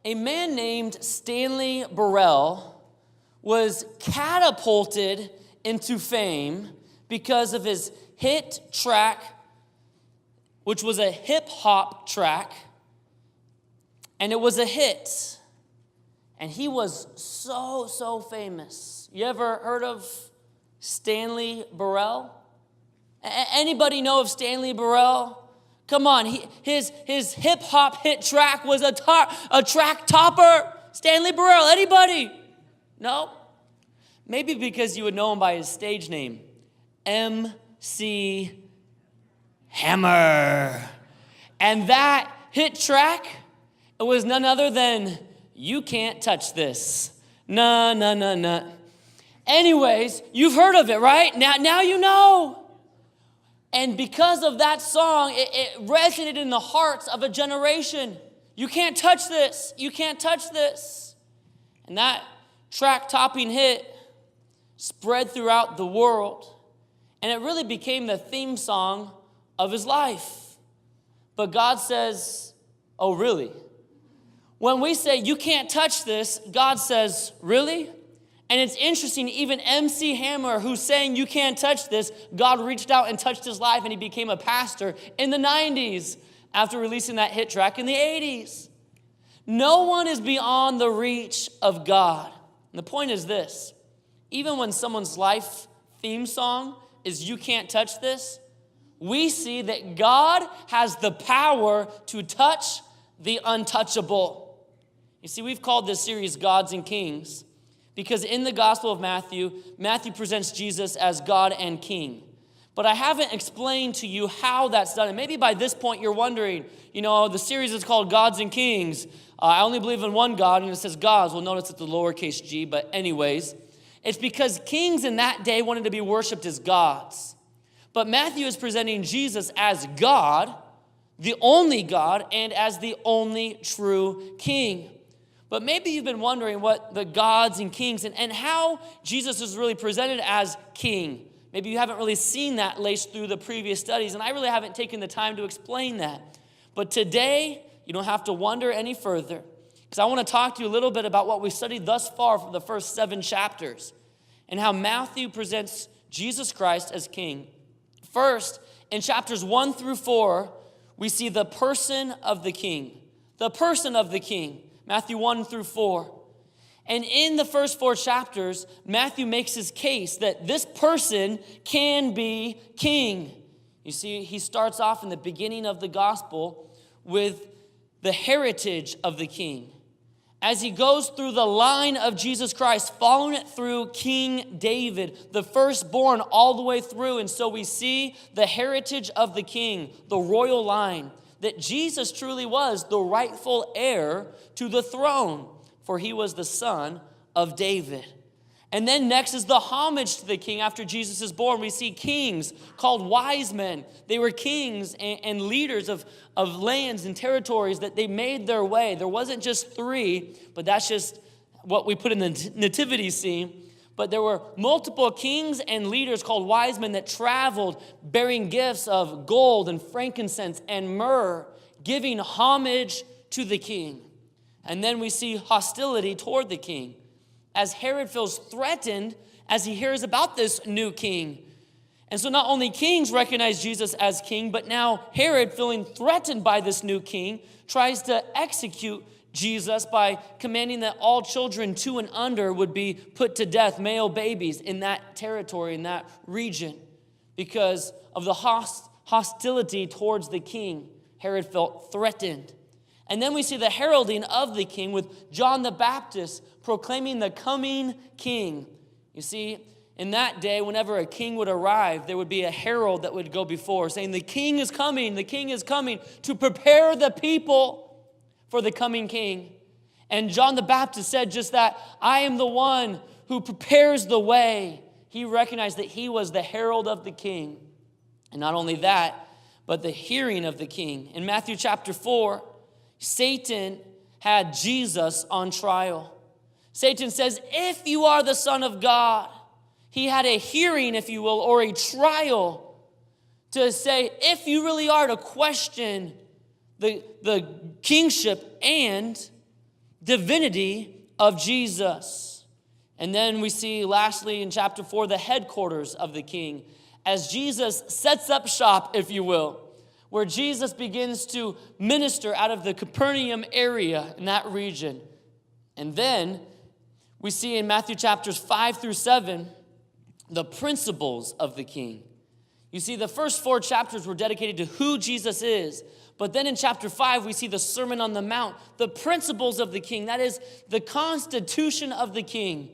a man named Stanley Burrell was catapulted into fame because of his hit track, which was a hip-hop track, and it was a hit. And he was so famous. You ever heard of Stanley Burrell? Anybody know of Stanley Burrell? Come on, his hip-hop hit track was a track topper. Stanley Burrell, anybody? No? Maybe because you would know him by his stage name, MC Hammer. And that hit track, it was none other than You Can't Touch This. Nah. Anyways, you've heard of it, right? Now you know. And because of that song, it resonated in the hearts of a generation. You can't touch this. You can't touch this. And that track-topping hit spread throughout the world. And it really became the theme song of his life. But God says, oh, really? When we say, you can't touch this, God says, really? And it's interesting, even MC Hammer, who's saying you can't touch this, God reached out and touched his life, and he became a pastor in the 90s after releasing that hit track in the 80s. No one is beyond the reach of God. And the point is this: even when someone's life theme song is You Can't Touch This, we see that God has the power to touch the untouchable. You see, we've called this series Gods and Kings because in the Gospel of Matthew presents Jesus as God and King. But I haven't explained to you how that's done. And maybe by this point you're wondering, the series is called Gods and Kings. I only believe in one God, and it says gods. Well, notice it's the lowercase g, but anyways. It's because kings in that day wanted to be worshipped as gods. But Matthew is presenting Jesus as God, the only God, and as the only true King. But maybe you've been wondering what the gods and kings and how Jesus is really presented as king. Maybe you haven't really seen that laced through the previous studies, and I really haven't taken the time to explain that. But today, you don't have to wonder any further, because I want to talk to you a little bit about what we studied thus far for the first 7 chapters and how Matthew presents Jesus Christ as king. First, in chapters 1 through 4, we see the person of the king. The person of the king. Matthew 1 through 4. And in the first 4 chapters, Matthew makes his case that this person can be king. You see, he starts off in the beginning of the gospel with the heritage of the king. As he goes through the line of Jesus Christ, following it through King David, the firstborn all the way through. And so we see the heritage of the king, the royal line, that Jesus truly was the rightful heir to the throne, for he was the son of David. And then next is the homage to the king. After Jesus is born, we see kings called wise men. They were kings and leaders of lands and territories that they made their way. There wasn't just 3, but that's just what we put in the nativity scene. But there were multiple kings and leaders called wise men that traveled bearing gifts of gold and frankincense and myrrh, giving homage to the king. And then we see hostility toward the king, as Herod feels threatened as he hears about this new king. And so not only kings recognize Jesus as king, but now Herod, feeling threatened by this new king, tries to execute Jesus by commanding that all children 2 and under would be put to death, male babies in that territory, in that region. Because of the hostility towards the king, Herod felt threatened. And then we see the heralding of the king with John the Baptist proclaiming the coming king. You see, in that day, whenever a king would arrive, there would be a herald that would go before saying, the king is coming to prepare the people for the coming king. And John the Baptist said just that, I am the one who prepares the way. He recognized that he was the herald of the king. And not only that, but the hearing of the king. In Matthew chapter 4, Satan had Jesus on trial. Satan says, if you are the Son of God, he had a hearing, if you will, or a trial to say, if you really are, to question the kingship and divinity of Jesus. And then we see, lastly, in chapter 4, the headquarters of the king, as Jesus sets up shop, if you will, where Jesus begins to minister out of the Capernaum area in that region. And then we see in Matthew chapters 5 through 7, the principles of the king. You see, the first 4 chapters were dedicated to who Jesus is. But then in chapter 5, we see the Sermon on the Mount, the principles of the king. That is the constitution of the king.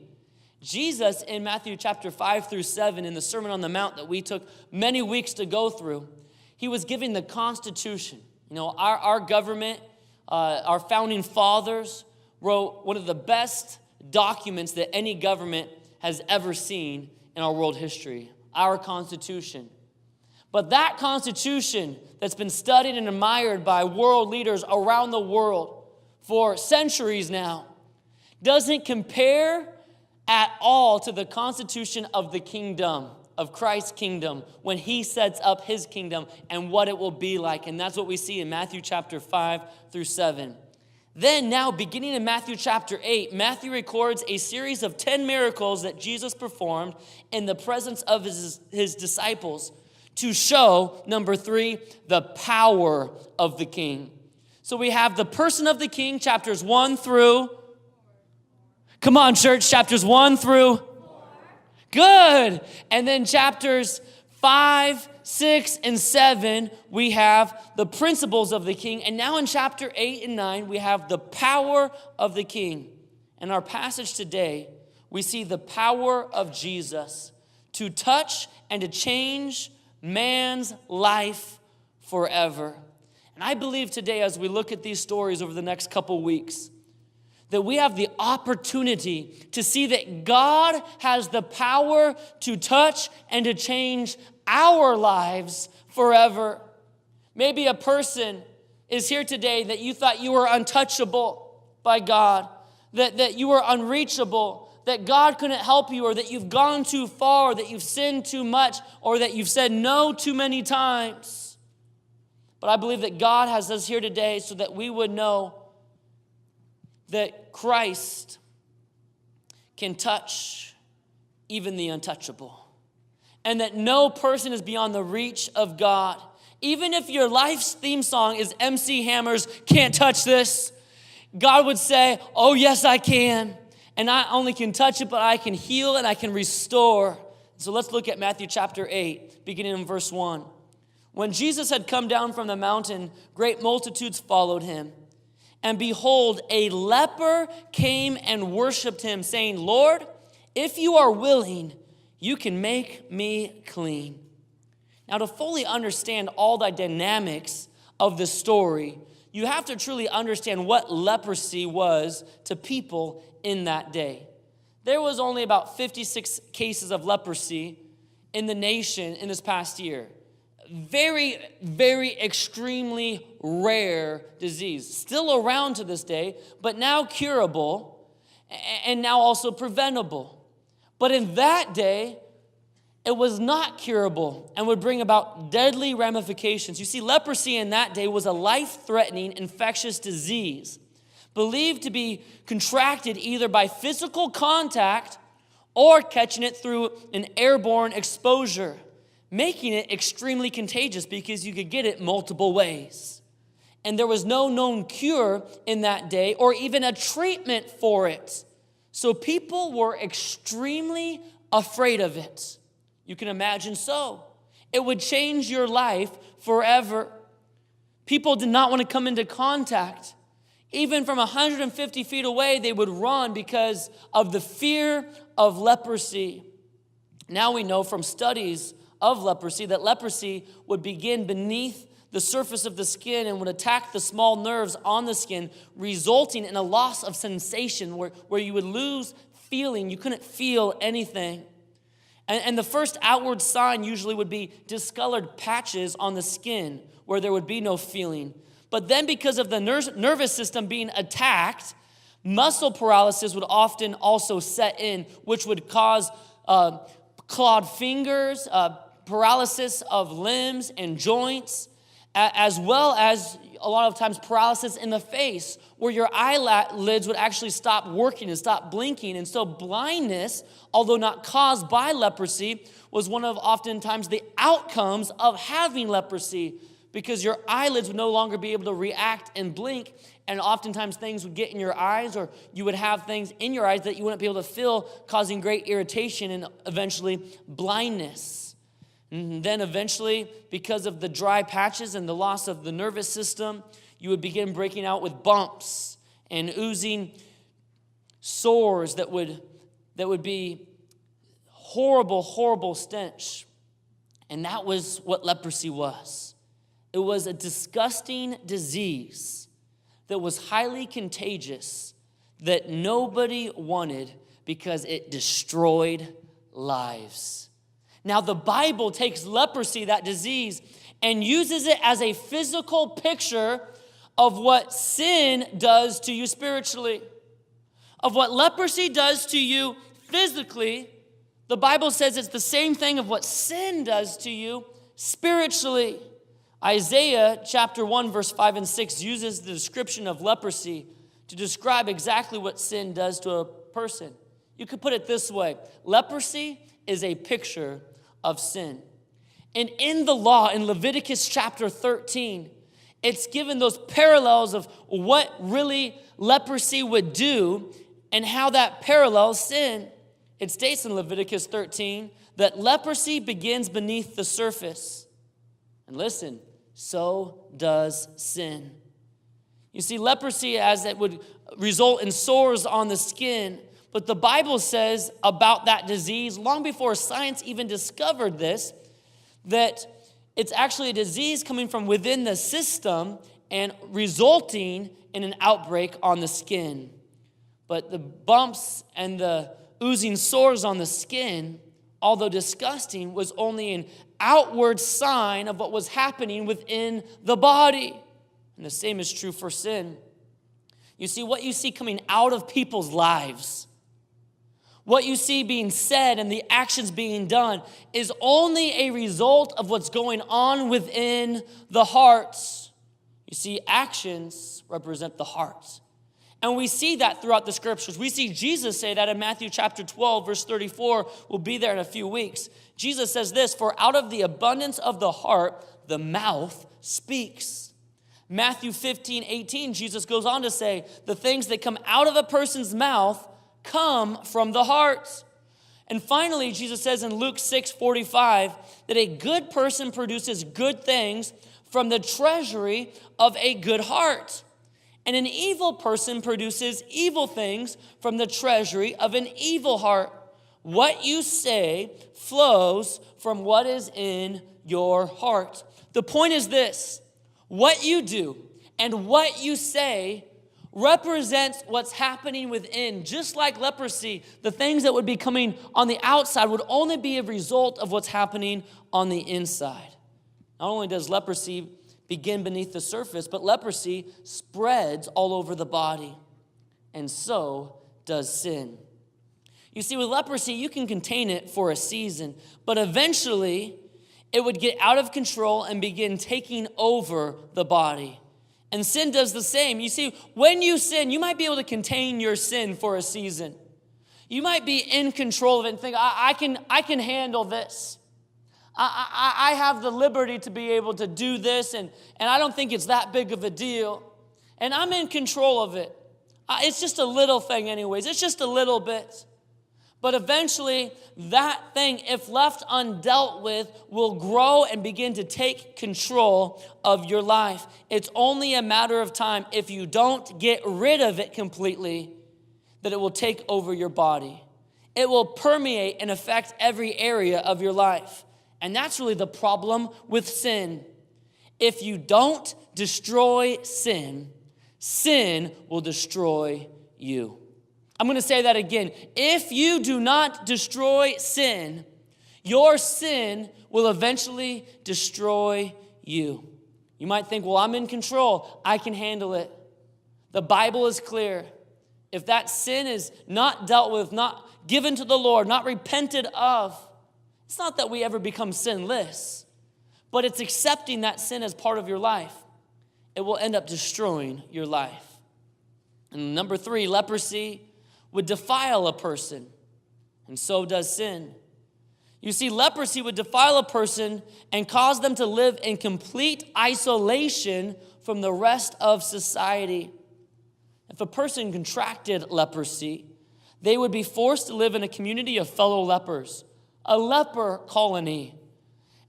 Jesus, in Matthew chapter 5 through 7, in the Sermon on the Mount that we took many weeks to go through, he was giving the Constitution. You know, our government, our founding fathers wrote one of the best documents that any government has ever seen in our world history, our Constitution. But that Constitution that's been studied and admired by world leaders around the world for centuries now doesn't compare at all to the Constitution of the kingdom, of Christ's kingdom, when he sets up his kingdom and what it will be like. And that's what we see in Matthew chapter 5 through 7. Then now, beginning in Matthew chapter 8, Matthew records a series of 10 miracles that Jesus performed in the presence of his disciples to show, number 3, the power of the king. So we have the person of the king, chapters 1 through, come on, church, chapters 1 through, good. And then chapters 5, 6, and 7, we have the principles of the king. And now in chapter 8 and 9, we have the power of the king. In our passage today, we see the power of Jesus to touch and to change man's life forever. And I believe today, as we look at these stories over the next couple weeks, that we have the opportunity to see that God has the power to touch and to change our lives forever. Maybe a person is here today that you thought you were untouchable by God, that you were unreachable, that God couldn't help you, or that you've gone too far, or that you've sinned too much, or that you've said no too many times. But I believe that God has us here today so that we would know that Christ can touch even the untouchable, and that no person is beyond the reach of God. Even if your life's theme song is MC Hammer's "Can't Touch This," God would say, oh yes, I can. And I only can touch it, but I can heal and I can restore. So let's look at Matthew chapter 8, beginning in verse 1. When Jesus had come down from the mountain, great multitudes followed him. And behold, a leper came and worshiped him, saying, Lord, if you are willing, you can make me clean. Now, to fully understand all the dynamics of the story, you have to truly understand what leprosy was to people in that day. There was only about 56 cases of leprosy in the nation in this past year. Very, very extremely rare disease. Still around to this day, but now curable and now also preventable. But in that day, it was not curable and would bring about deadly ramifications. You see, leprosy in that day was a life-threatening infectious disease, believed to be contracted either by physical contact or catching it through an airborne exposure, making it extremely contagious because you could get it multiple ways. And there was no known cure in that day or even a treatment for it. So people were extremely afraid of it. You can imagine so. It would change your life forever. People did not want to come into contact. Even from 150 feet away, they would run because of the fear of leprosy. Now we know from studies of leprosy that leprosy would begin beneath the surface of the skin and would attack the small nerves on the skin, resulting in a loss of sensation where you would lose feeling. You couldn't feel anything. And the first outward sign usually would be discolored patches on the skin where there would be no feeling. But then because of the nervous system being attacked, muscle paralysis would often also set in, which would cause clawed fingers, paralysis of limbs and joints. as well as a lot of times paralysis in the face, where your eyelids would actually stop working and stop blinking. And so blindness, although not caused by leprosy, was one of oftentimes the outcomes of having leprosy, because your eyelids would no longer be able to react and blink, and oftentimes things would get in your eyes, or you would have things in your eyes that you wouldn't be able to feel, causing great irritation and eventually blindness. And then eventually, because of the dry patches and the loss of the nervous system, you would begin breaking out with bumps and oozing sores that would be horrible, horrible stench. And that was what leprosy was. It was a disgusting disease that was highly contagious, that nobody wanted because it destroyed lives. Now, the Bible takes leprosy, that disease, and uses it as a physical picture of what sin does to you spiritually. Of what leprosy does to you physically, the Bible says it's the same thing of what sin does to you spiritually. Isaiah chapter 1, verse 5 and 6 uses the description of leprosy to describe exactly what sin does to a person. You could put it this way: leprosy is a picture of sin. And in the law, in Leviticus chapter 13, it's given those parallels of what really leprosy would do and how that parallels sin. It states in Leviticus 13 that leprosy begins beneath the surface. And listen, so does sin. You see, leprosy, as it would result in sores on the skin, but the Bible says about that disease, long before science even discovered this, that it's actually a disease coming from within the system and resulting in an outbreak on the skin. But the bumps and the oozing sores on the skin, although disgusting, was only an outward sign of what was happening within the body. And the same is true for sin. You see, what you see coming out of people's lives, what you see being said and the actions being done, is only a result of what's going on within the heart. You see, actions represent the heart. And we see that throughout the scriptures. We see Jesus say that in Matthew chapter 12, verse 34. We'll be there in a few weeks. Jesus says this: "For out of the abundance of the heart, the mouth speaks." Matthew 15, 18, Jesus goes on to say, the things that come out of a person's mouth come from the heart. And finally, Jesus says in Luke 6, 45, that a good person produces good things from the treasury of a good heart. And an evil person produces evil things from the treasury of an evil heart. What you say flows from what is in your heart. The point is this: what you do and what you say represents what's happening within. Just like leprosy, the things that would be coming on the outside would only be a result of what's happening on the inside. Not only does leprosy begin beneath the surface, but leprosy spreads all over the body. And so does sin. You see, with leprosy, you can contain it for a season, but eventually it would get out of control and begin taking over the body. And sin does the same. You see, when you sin, you might be able to contain your sin for a season. You might be in control of it and think, I can handle this. I have the liberty to be able to do this, and I don't think it's that big of a deal. And I'm in control of it. It's just a little thing anyways. It's just a little bit. But eventually, that thing, if left undealt with, will grow and begin to take control of your life. It's only a matter of time, if you don't get rid of it completely, that it will take over your body. It will permeate and affect every area of your life. And that's really the problem with sin. If you don't destroy sin, sin will destroy you. I'm going to say that again. If you do not destroy sin, your sin will eventually destroy you. You might think, well, I'm in control. I can handle it. The Bible is clear. If that sin is not dealt with, not given to the Lord, not repented of, it's not that we ever become sinless, but it's accepting that sin as part of your life. It will end up destroying your life. And number 3, leprosy would defile a person, and so does sin. You see, leprosy would defile a person and cause them to live in complete isolation from the rest of society. If a person contracted leprosy, they would be forced to live in a community of fellow lepers, a leper colony.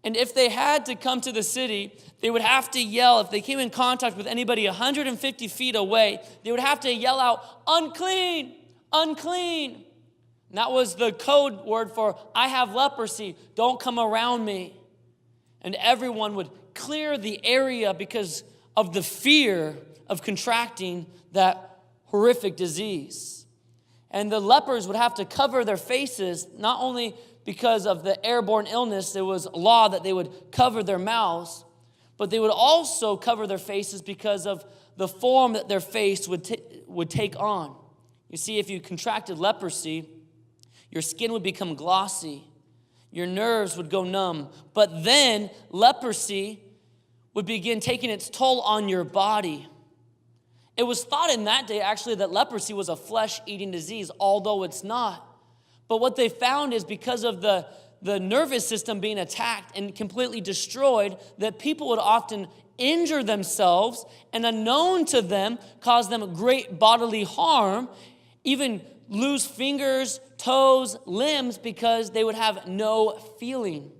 And if they had to come to the city, they would have to yell. If they came in contact with anybody 150 feet away, they would have to yell out, "Unclean, unclean." And that was the code word for, "I have leprosy, don't come around me." And everyone would clear the area because of the fear of contracting that horrific disease. And the lepers would have to cover their faces, not only because of the airborne illness, there was a law that they would cover their mouths, but they would also cover their faces because of the form that their face would take on. You see, if you contracted leprosy, your skin would become glossy, your nerves would go numb, but then leprosy would begin taking its toll on your body. It was thought in that day, actually, that leprosy was a flesh-eating disease, although it's not. But what they found is because of the nervous system being attacked and completely destroyed, that people would often injure themselves and, unknown to them, cause them great bodily harm, even lose fingers, toes, limbs, because they would have no feeling.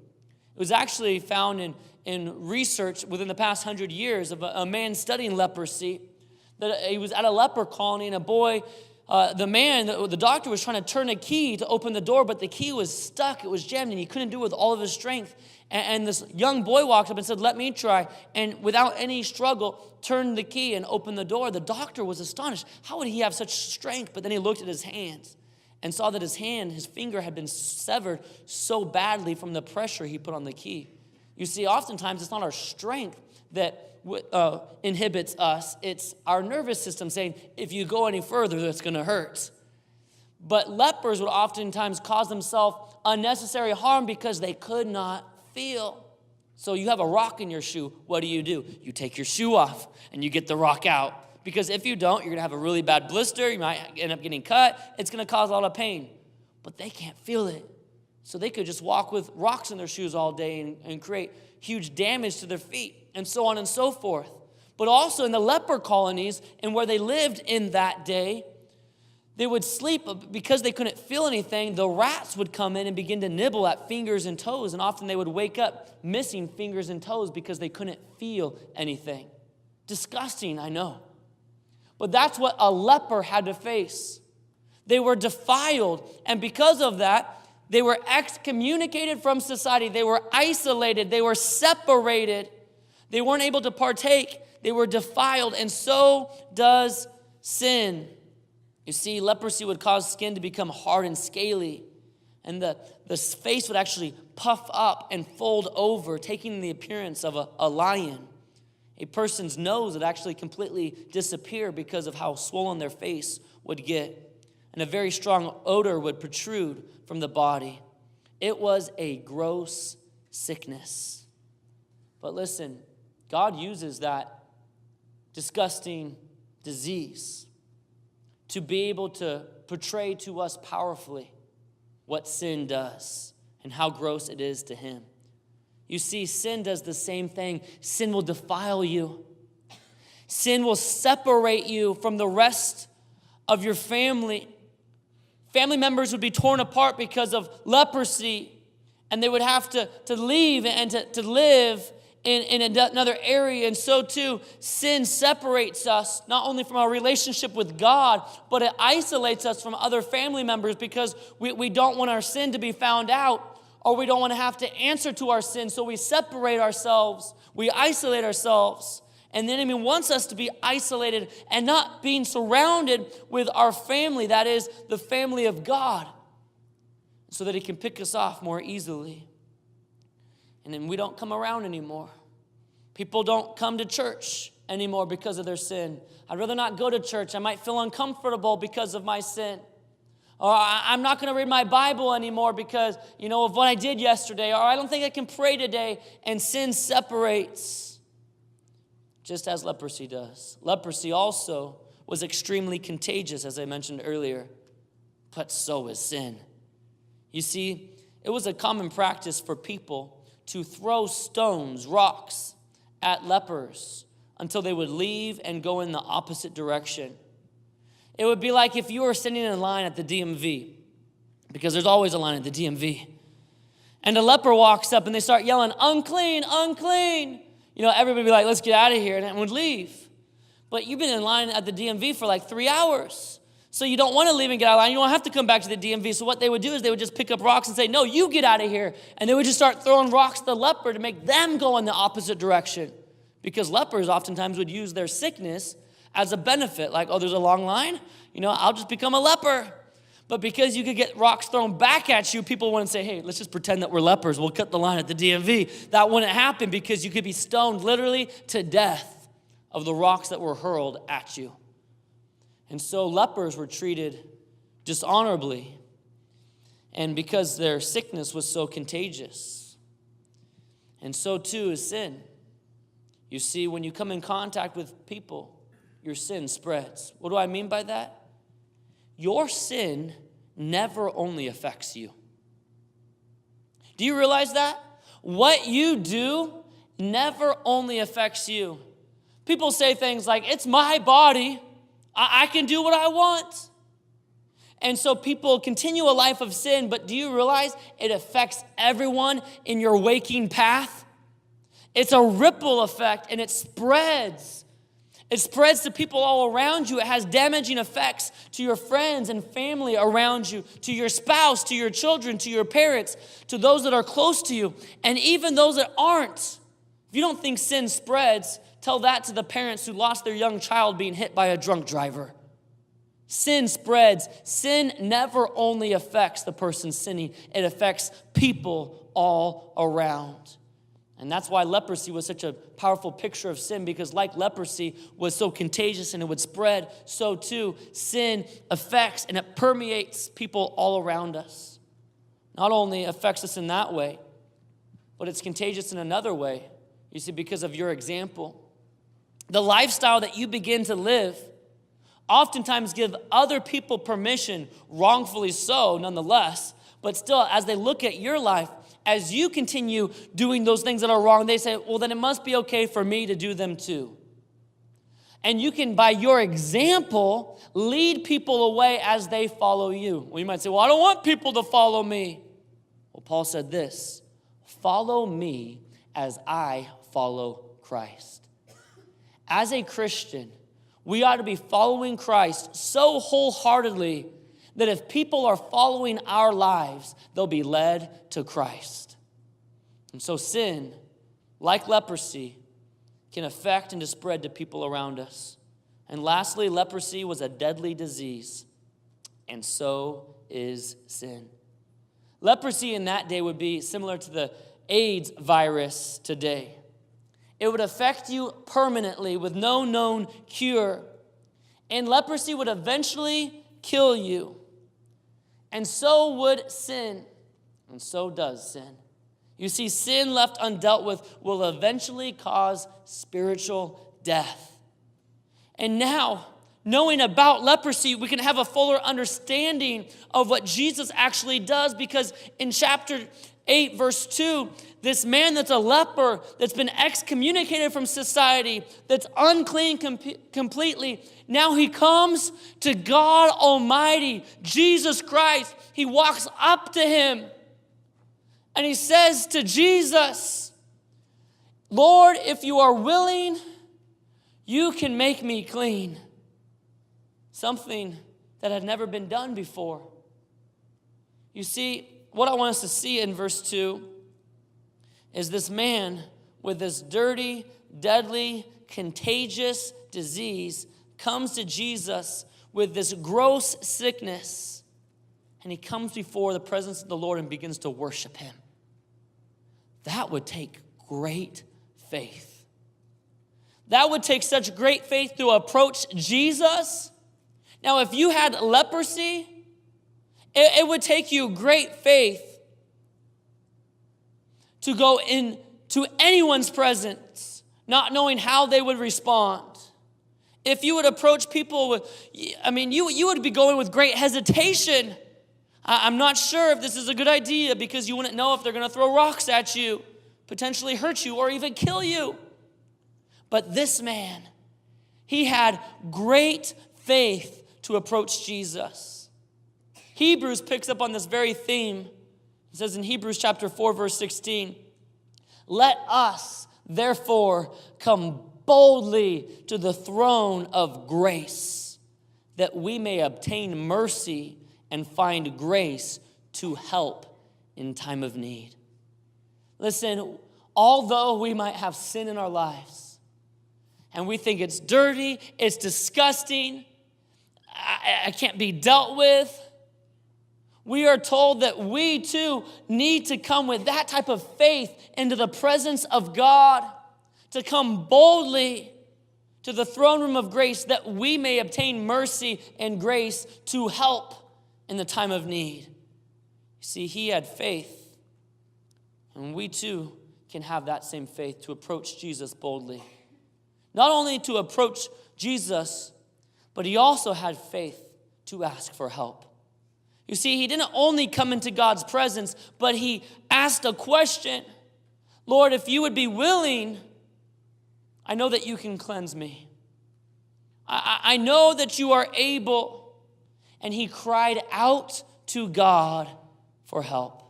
It was actually found in research within the past 100 years of a man studying leprosy, that he was at a leper colony, and a boy, the doctor was trying to turn a key to open the door, but the key was stuck, it was jammed, and he couldn't do it with all of his strength. And this young boy walked up and said, "Let me try," and without any struggle, turned the key and opened the door. The doctor was astonished. How would he have such strength? But then he looked at his hands and saw that his finger had been severed so badly from the pressure he put on the key. You see, oftentimes it's not our strength that inhibits us. It's our nervous system saying, if you go any further, it's going to hurt. But lepers would oftentimes cause themselves unnecessary harm because they could not feel. So you have a rock in your shoe. What do? You take your shoe off and you get the rock out. Because if you don't, you're going to have a really bad blister. You might end up getting cut. It's going to cause a lot of pain. But they can't feel it. So they could just walk with rocks in their shoes all day and create huge damage to their feet, and so on and so forth. But also in the leper colonies and where they lived in that day, they would sleep because they couldn't feel anything. The rats would come in and begin to nibble at fingers and toes, and often they would wake up missing fingers and toes because they couldn't feel anything. Disgusting, I know. But that's what a leper had to face. They were defiled, and because of that, they were excommunicated from society. They were isolated. They were separated. They weren't able to partake. They were defiled, and so does sin. You see, leprosy would cause skin to become hard and scaly, and the face would actually puff up and fold over, taking the appearance of a lion. A person's nose would actually completely disappear because of how swollen their face would get, and a very strong odor would protrude from the body. It was a gross sickness. But listen, God uses that disgusting disease to be able to portray to us powerfully what sin does and how gross it is to him. You see, sin does the same thing. Sin will defile you. Sin will separate you from the rest of your family. Family members would be torn apart because of leprosy, and they would have to leave and to live in another area. And so too, sin separates us not only from our relationship with God, but it isolates us from other family members because we don't want our sin to be found out, or we don't want to have to answer to our sin. So we separate ourselves, we isolate ourselves. And the enemy wants us to be isolated and not being surrounded with our family, that is, the family of God, so that he can pick us off more easily. And then we don't come around anymore. People don't come to church anymore because of their sin. I'd rather not go to church. I might feel uncomfortable because of my sin. Or I'm not going to read my Bible anymore because, of what I did yesterday. Or I don't think I can pray today. And sin separates, just as leprosy does. Leprosy also was extremely contagious, as I mentioned earlier. But so is sin. You see, it was a common practice for people to throw stones, rocks, at lepers until they would leave and go in the opposite direction. It would be like if you were standing in line at the DMV, because there's always a line at the DMV, and a leper walks up and they start yelling, unclean, unclean. Everybody would be like, let's get out of here, and would leave. But you've been in line at the DMV for like 3 hours. So you don't want to leave and get out of line. You don't have to come back to the DMV. So what they would do is they would just pick up rocks and say, no, you get out of here. And they would just start throwing rocks at the leper to make them go in the opposite direction. Because lepers oftentimes would use their sickness as a benefit. Like, oh, there's a long line? I'll just become a leper. But because you could get rocks thrown back at you, people wouldn't say, hey, let's just pretend that we're lepers. We'll cut the line at the DMV. That wouldn't happen because you could be stoned literally to death of the rocks that were hurled at you. And so lepers were treated dishonorably, and because their sickness was so contagious. And so too is sin. You see, when you come in contact with people, your sin spreads. What do I mean by that? Your sin never only affects you. Do you realize that? What you do never only affects you. People say things like, it's my body. I can do what I want. And so people continue a life of sin, but do you realize it affects everyone in your waking path? It's a ripple effect, and it spreads. It spreads to people all around you. It has damaging effects to your friends and family around you, to your spouse, to your children, to your parents, to those that are close to you, and even those that aren't. If you don't think sin spreads, tell that to the parents who lost their young child being hit by a drunk driver. Sin spreads. Sin never only affects the person sinning. It affects people all around. And that's why leprosy was such a powerful picture of sin, because like leprosy was so contagious and it would spread, so too sin affects and it permeates people all around us. Not only affects us in that way, but it's contagious in another way. You see, because of your example. The lifestyle that you begin to live oftentimes give other people permission, wrongfully so nonetheless, but still as they look at your life, as you continue doing those things that are wrong, they say, well, then it must be okay for me to do them too. And you can, by your example, lead people away as they follow you. Well, you might say, well, I don't want people to follow me. Well, Paul said this, follow me as I follow Christ. As a Christian, we ought to be following Christ so wholeheartedly that if people are following our lives, they'll be led to Christ. And so sin, like leprosy, can affect and to spread to people around us. And lastly, leprosy was a deadly disease, and so is sin. Leprosy in that day would be similar to the AIDS virus today. It would affect you permanently with no known cure. And leprosy would eventually kill you. And so would sin. And so does sin. You see, sin left undealt with will eventually cause spiritual death. And now, knowing about leprosy, we can have a fuller understanding of what Jesus actually does, because in chapter 8, verse 2, this man that's a leper, that's been excommunicated from society, that's unclean completely, now he comes to God Almighty, Jesus Christ. He walks up to him and he says to Jesus, Lord, if you are willing, you can make me clean. Something that had never been done before. You see, what I want us to see in verse 2 is this man with this dirty, deadly, contagious disease comes to Jesus with this gross sickness, and he comes before the presence of the Lord and begins to worship him. That would take great faith. That would take such great faith to approach Jesus. Now, if you had leprosy It would take you great faith to go into anyone's presence, not knowing how they would respond. If you would approach people with, you would be going with great hesitation. I'm not sure if this is a good idea because you wouldn't know if they're going to throw rocks at you, potentially hurt you, or even kill you. But this man, he had great faith to approach Jesus. Hebrews picks up on this very theme. It says in Hebrews chapter 4, verse 16, "Let us, therefore, come boldly to the throne of grace, that we may obtain mercy and find grace to help in time of need." Listen, although we might have sin in our lives, and we think it's dirty, it's disgusting, I can't be dealt with, we are told that we too need to come with that type of faith into the presence of God, to come boldly to the throne room of grace that we may obtain mercy and grace to help in the time of need. You see, he had faith, and we too can have that same faith to approach Jesus boldly. Not only to approach Jesus, but he also had faith to ask for help. You see, he didn't only come into God's presence, but he asked a question. Lord, if you would be willing, I know that you can cleanse me. I know that you are able. And he cried out to God for help.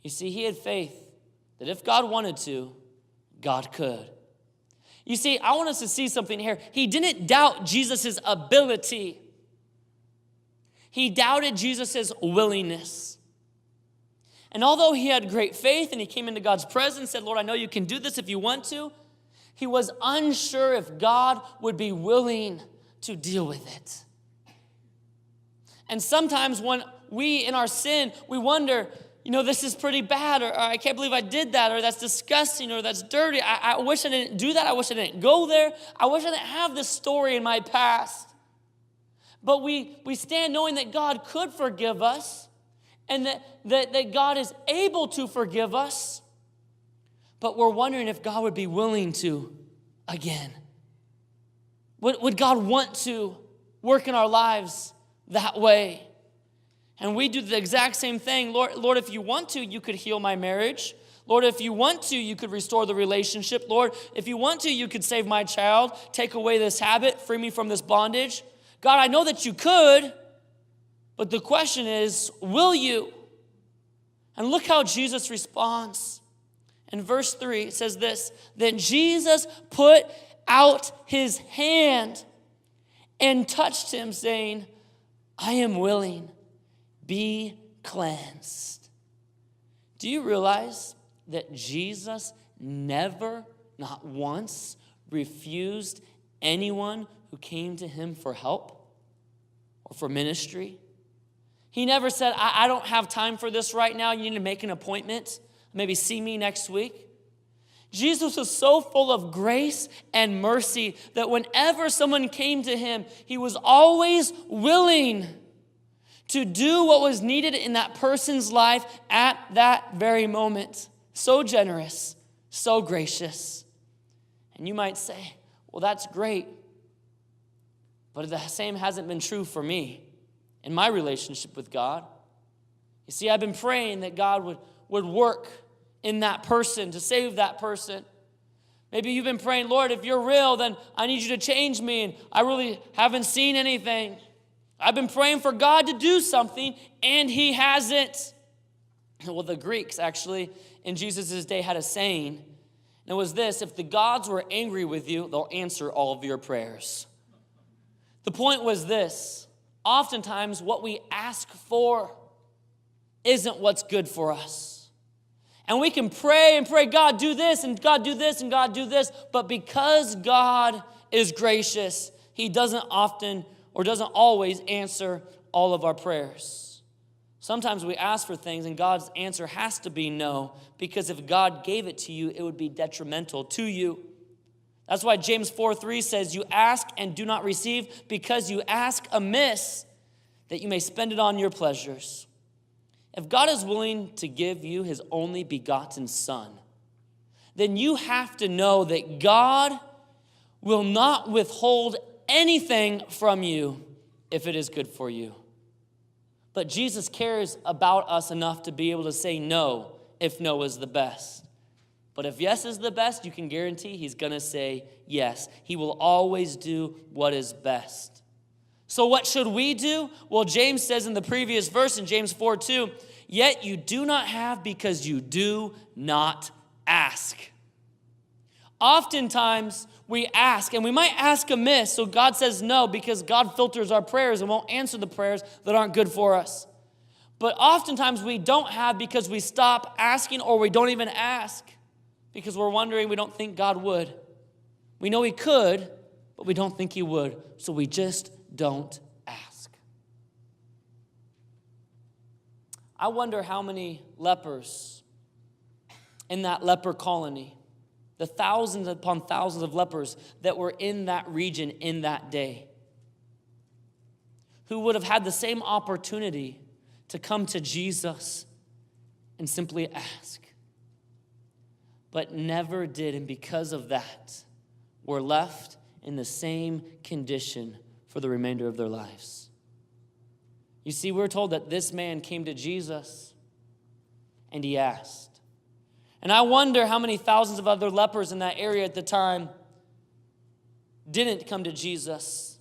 You see, he had faith that if God wanted to, God could. You see, I want us to see something here. He didn't doubt Jesus' ability. He doubted Jesus' willingness. And although he had great faith and he came into God's presence and said, Lord, I know you can do this if you want to, he was unsure if God would be willing to deal with it. And sometimes when we, in our sin, we wonder, this is pretty bad, or I can't believe I did that, or that's disgusting, or that's dirty. I wish I didn't do that. I wish I didn't go there. I wish I didn't have this story in my past. But we stand knowing that God could forgive us, and that God is able to forgive us. But we're wondering if God would be willing to again. Would God want to work in our lives that way? And we do the exact same thing. Lord, if you want to, you could heal my marriage. Lord, if you want to, you could restore the relationship. Lord, if you want to, you could save my child, take away this habit, free me from this bondage. God, I know that you could, but the question is, will you? And look how Jesus responds. In verse 3, it says this, "Then Jesus put out his hand and touched him, saying, I am willing, be cleansed." Do you realize that Jesus never, not once, refused anyone who came to him for help or for ministry? He never said, I don't have time for this right now. You need to make an appointment. Maybe see me next week. Jesus was so full of grace and mercy that whenever someone came to him, he was always willing to do what was needed in that person's life at that very moment. So generous, so gracious. And you might say, well, that's great. But the same hasn't been true for me in my relationship with God. You see, I've been praying that God would work in that person to save that person. Maybe you've been praying, Lord, if you're real, then I need you to change me, and I really haven't seen anything. I've been praying for God to do something, and he hasn't. Well, the Greeks actually in Jesus' day had a saying, and it was this: if the gods were angry with you, they'll answer all of your prayers. The point was this: oftentimes what we ask for isn't what's good for us. And we can pray and pray, God, do this, and God, do this, and God, do this. But because God is gracious, he doesn't often or doesn't always answer all of our prayers. Sometimes we ask for things and God's answer has to be no, because if God gave it to you, it would be detrimental to you. That's why James 4:3 says, you ask and do not receive because you ask amiss that you may spend it on your pleasures. If God is willing to give you his only begotten Son, then you have to know that God will not withhold anything from you if it is good for you. But Jesus cares about us enough to be able to say no if no is the best. But if yes is the best, you can guarantee he's going to say yes. He will always do what is best. So what should we do? Well, James says in the previous verse in James 4:2, yet you do not have because you do not ask. Oftentimes we ask, and we might ask amiss, so God says no because God filters our prayers and won't answer the prayers that aren't good for us. But oftentimes we don't have because we stop asking, or we don't even ask because we're wondering, we don't think God would. We know he could, but we don't think he would, so we just don't ask. I wonder how many lepers in that leper colony, the thousands upon thousands of lepers that were in that region in that day, who would have had the same opportunity to come to Jesus and simply ask, but never did, and because of that, were left in the same condition for the remainder of their lives. You see, we're told that this man came to Jesus and he asked. And I wonder how many thousands of other lepers in that area at the time didn't come to Jesus,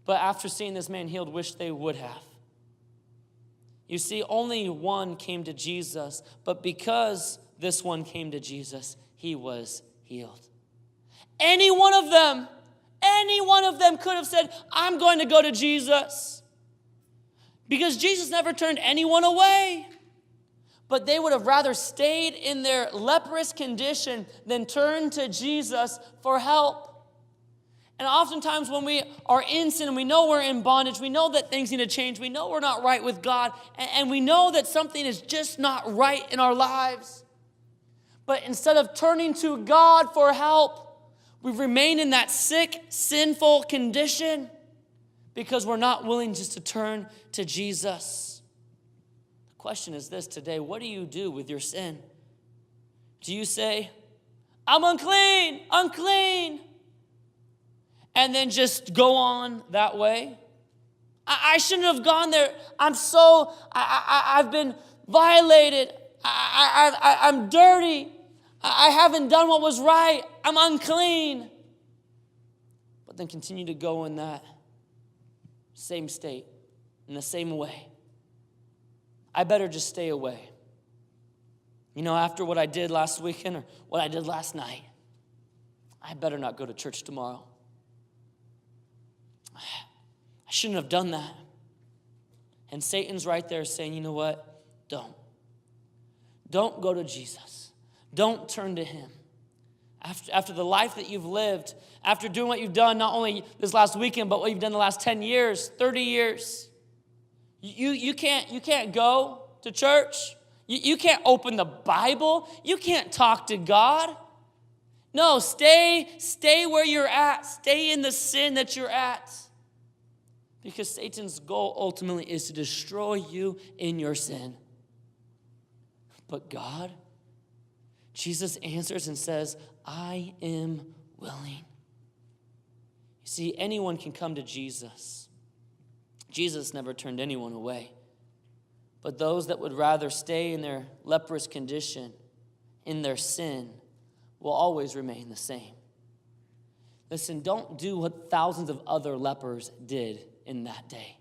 but after seeing this man healed, wish they would have. You see, only one came to Jesus, but because this one came to Jesus, he was healed. Any one of them could have said, I'm going to go to Jesus. Because Jesus never turned anyone away. But they would have rather stayed in their leprous condition than turned to Jesus for help. And oftentimes when we are in sin and we know we're in bondage, we know that things need to change, we know we're not right with God, and we know that something is just not right in our lives. But instead of turning to God for help, we remain in that sick, sinful condition because we're not willing just to turn to Jesus. The question is this today: what do you do with your sin? Do you say, I'm unclean, unclean, and then just go on that way? I shouldn't have gone there. I've been violated. I'm dirty. I haven't done what was right. I'm unclean. But then continue to go in that same state, in the same way. I better just stay away. You know, after what I did last weekend or what I did last night, I better not go to church tomorrow. I shouldn't have done that. And Satan's right there saying, you know what? Don't go to Jesus. Don't turn to him. After the life that you've lived, after doing what you've done, not only this last weekend, but what you've done the last 10 years, 30 years, you can't go to church. You can't open the Bible. You can't talk to God. No, stay where you're at. Stay in the sin that you're at. Because Satan's goal ultimately is to destroy you in your sin. But God, Jesus answers and says, I am willing. You see, anyone can come to Jesus. Jesus never turned anyone away. But those that would rather stay in their leprous condition, in their sin, will always remain the same. Listen, don't do what thousands of other lepers did in that day.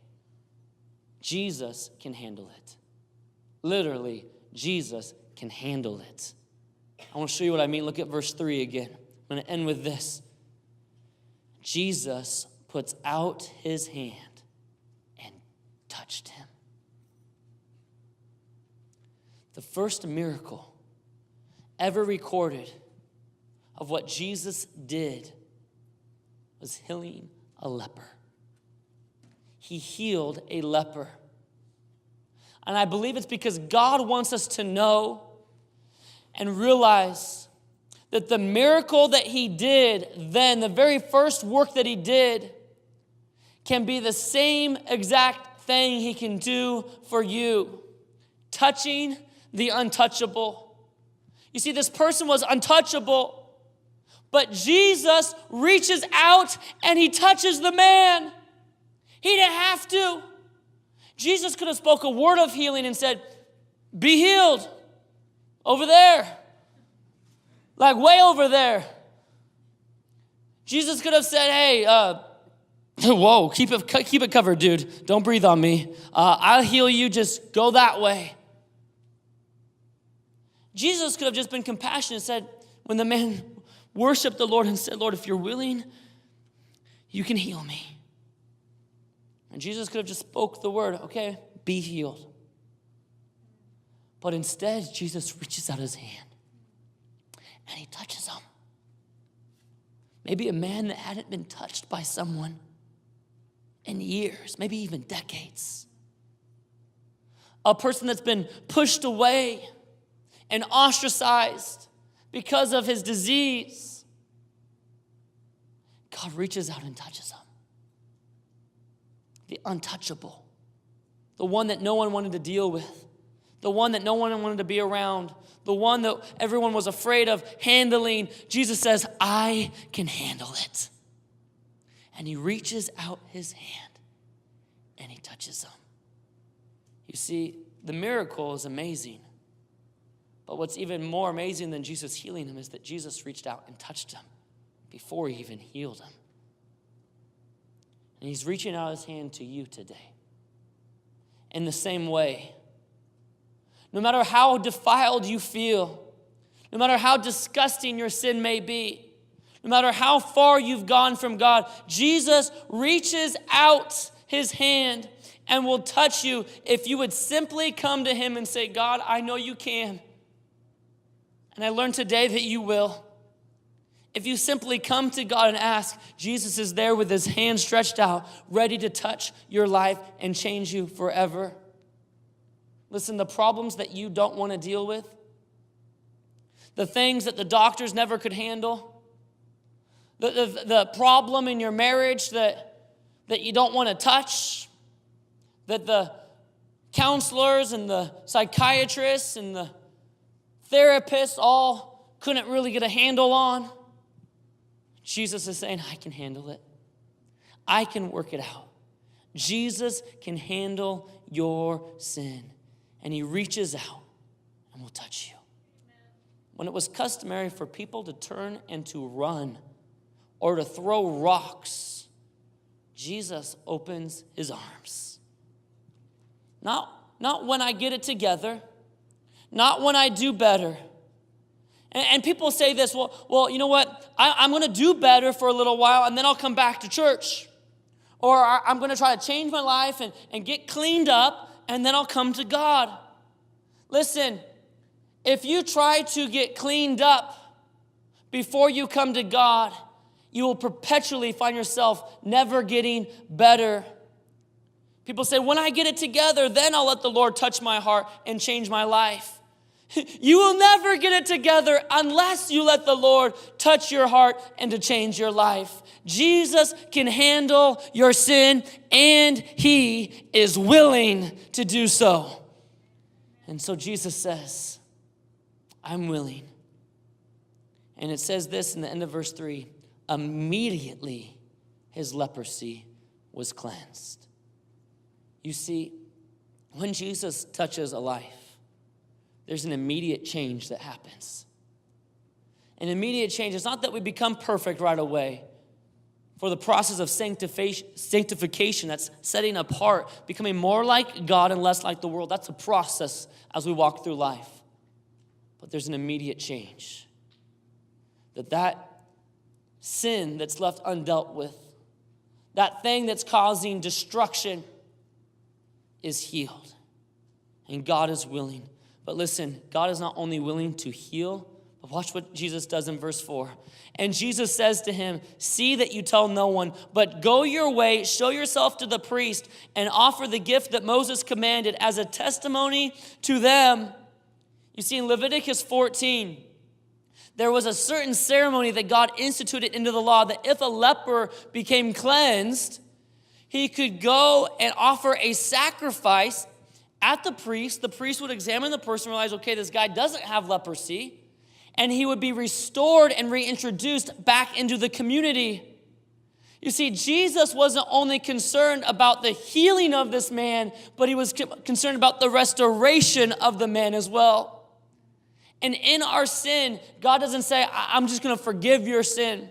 Jesus can handle it. Literally, Jesus can handle it. I want to show you what I mean. Look at verse 3 again. I'm going to end with this. Jesus puts out his hand and touched him. The first miracle ever recorded of what Jesus did was healing a leper. He healed a leper. And I believe it's because God wants us to know and realize that the miracle that he did then, the very first work that he did, can be the same exact thing he can do for you. Touching the untouchable. You see, this person was untouchable, but Jesus reaches out and he touches the man. He didn't have to. Jesus could have spoke a word of healing and said, be healed over there, like way over there. Jesus could have said, hey, whoa, keep it covered, dude. Don't breathe on me. I'll heal you, just go that way. Jesus could have just been compassionate and said, when the man worshiped the Lord and said, Lord, if you're willing, you can heal me. And Jesus could have just spoke the word, okay, be healed. But instead, Jesus reaches out his hand and he touches him. Maybe a man that hadn't been touched by someone in years, maybe even decades. A person that's been pushed away and ostracized because of his disease. God reaches out and touches him. The untouchable. The one that no one wanted to deal with. The one that no one wanted to be around. The one that everyone was afraid of handling. Jesus says, I can handle it. And he reaches out his hand and he touches him. You see, the miracle is amazing. But what's even more amazing than Jesus healing him is that Jesus reached out and touched him before he even healed him. And he's reaching out his hand to you today. In the same way, no matter how defiled you feel, no matter how disgusting your sin may be, no matter how far you've gone from God, Jesus reaches out his hand and will touch you if you would simply come to him and say, God, I know you can. And I learned today that you will. If you simply come to God and ask, Jesus is there with his hand stretched out, ready to touch your life and change you forever. Listen, the problems that you don't want to deal with, the things that the doctors never could handle, the problem in your marriage that you don't want to touch, that the counselors and the psychiatrists and the therapists all couldn't really get a handle on. Jesus is saying, I can handle it. I can work it out. Jesus can handle your sin. And he reaches out and will touch you. When it was customary for people to turn and to run or to throw rocks, Jesus opens his arms. Not when I get it together, not when I do better. And people say this, well, you know what? I'm going to do better for a little while and then I'll come back to church. Or I'm going to try to change my life and get cleaned up and then I'll come to God. Listen, if you try to get cleaned up before you come to God, you will perpetually find yourself never getting better. People say, when I get it together, then I'll let the Lord touch my heart and change my life. You will never get it together unless you let the Lord touch your heart and to change your life. Jesus can handle your sin, and he is willing to do so. And so Jesus says, I'm willing. And it says this in the end of verse 3, immediately his leprosy was cleansed. You see, when Jesus touches a life, there's an immediate change that happens. An immediate change. It's not that we become perfect right away. For the process of sanctification, that's setting apart, becoming more like God and less like the world. That's a process as we walk through life. But there's an immediate change. That sin that's left undealt with, that thing that's causing destruction is healed. And God is willing. But listen, God is not only willing to heal, but watch what Jesus does in verse 4. And Jesus says to him, see that you tell no one, but go your way, show yourself to the priest, and offer the gift that Moses commanded as a testimony to them. You see, in Leviticus 14, there was a certain ceremony that God instituted into the law that if a leper became cleansed, he could go and offer a sacrifice at the priest. The priest would examine the person and realize, okay, this guy doesn't have leprosy, and he would be restored and reintroduced back into the community. You see, Jesus wasn't only concerned about the healing of this man, but he was concerned about the restoration of the man as well. And in our sin, God doesn't say, I'm just going to forgive your sin.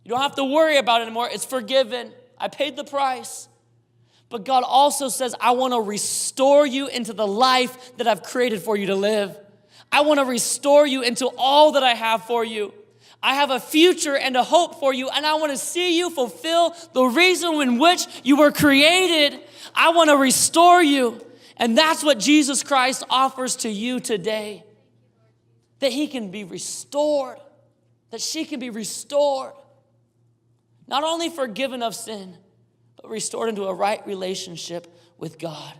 You don't have to worry about it anymore. It's forgiven. I paid the price. But God also says, I want to restore you into the life that I've created for you to live. I want to restore you into all that I have for you. I have a future and a hope for you, and I want to see you fulfill the reason in which you were created. I want to restore you. And that's what Jesus Christ offers to you today. That he can be restored. That she can be restored. Not only forgiven of sin, but restored into a right relationship with God.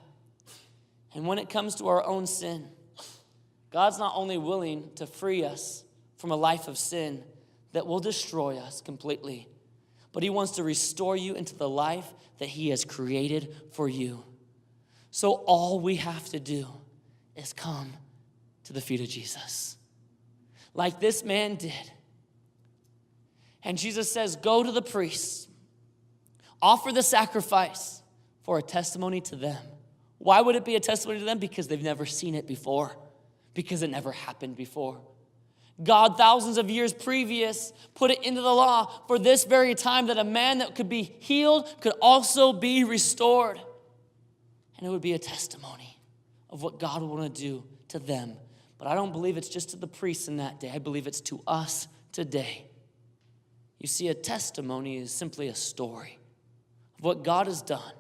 And when it comes to our own sin, God's not only willing to free us from a life of sin that will destroy us completely, but he wants to restore you into the life that he has created for you. So all we have to do is come to the feet of Jesus, like this man did. And Jesus says, go to the priests, offer the sacrifice for a testimony to them. Why would it be a testimony to them? Because they've never seen it before, because it never happened before. God, thousands of years previous, put it into the law for this very time that a man that could be healed could also be restored. And it would be a testimony of what God would want to do to them. But I don't believe it's just to the priests in that day. I believe it's to us today. You see, a testimony is simply a story of what God has done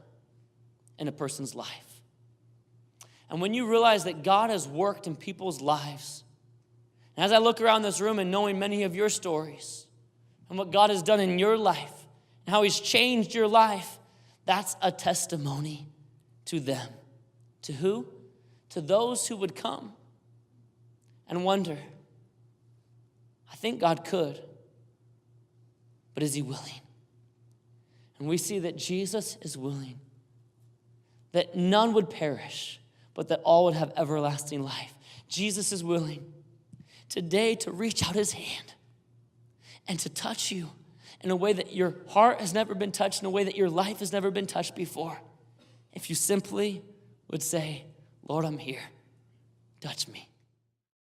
in a person's life. And when you realize that God has worked in people's lives, and as I look around this room and knowing many of your stories and what God has done in your life and how he's changed your life, that's a testimony to them. To who? To those who would come and wonder, I think God could, but is he willing? And we see that Jesus is willing, that none would perish, but that all would have everlasting life. Jesus is willing today to reach out his hand and to touch you in a way that your heart has never been touched, in a way that your life has never been touched before. If you simply would say, Lord, I'm here. Touch me.